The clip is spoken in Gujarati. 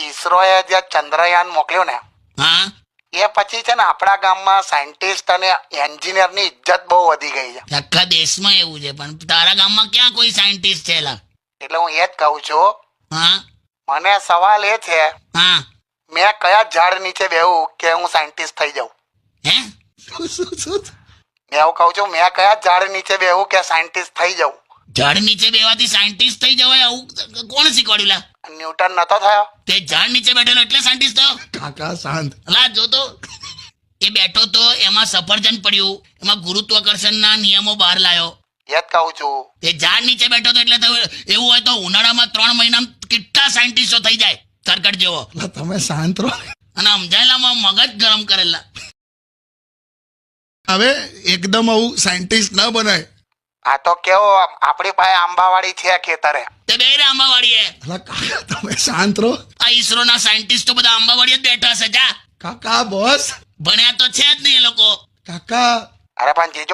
ઈસરોએ જે ચંદ્રયાન મોકલ્યું ને હા એ પછી છે ને આપણા ગામમાં સાયન્ટિસ્ટ અને એન્જિનિયર ની ઇજ્જત બહુ વધી ગઈ છે. આખા દેશમાં એવું છે, પણ તારા ગામમાં ક્યાં કોઈ સાયન્ટિસ્ટ છે એલા? એટલે હું એ જ કહું છું, હા મને સવાલ એ છે, હા મેં કયા ઝાડ નીચે બેહું કે હું સાયન્ટિસ્ટ થઈ જાઉં? હે મેં એવું કહું છું, મેં કયા ઝાડ નીચે બેહું કે સાયન્ટિસ્ટ થઈ જાઉં? ઝાડ નીચે બેવાથી સાયન્ટિસ્ટ થઈ જવાય આવું કોણ શીખવાડ્યું લા? ન્યૂટન નતો થયો? તે ઝાડ નીચે બેઠેલો એટલે સાયન્ટિસ્ટ થયો? કાકા શાંત. અલા જો તો એ બેઠો તો એમાં સફરજન પડ્યું, એમાં ગુરુત્વાકર્ષણના નિયમો બહાર લાયો. એ જ કહું છું. તે ઝાડ નીચે બેઠો તો એટલે એવું હોય તો ઉનાળામાં 3 મહિનામાં કેટલા સાયન્ટિસ્ટો થઈ જાય કરકટ જેવો. લા, તમે શાંત રહો. અને સમજાયેલામાં મગજ ગરમ કરેલા. હવે એકદમ આવું સાયન્ટિસ્ટ ન બનાય. આ તો કેવો, આપણી પાસે આંબાવાડી છે ખેતરે. તે બે રે આંબાવાડીએ. લા, કાકા તમે શાંત રહો. આ ઈસરોના સાયન્ટિસ્ટો બધા આંબાવાડીએ જ બેઠા છે. જા કાકા બોસ. ભણ્યા તો છે જ નહીં એ લોકો. કાકા અરે પણ જીજુ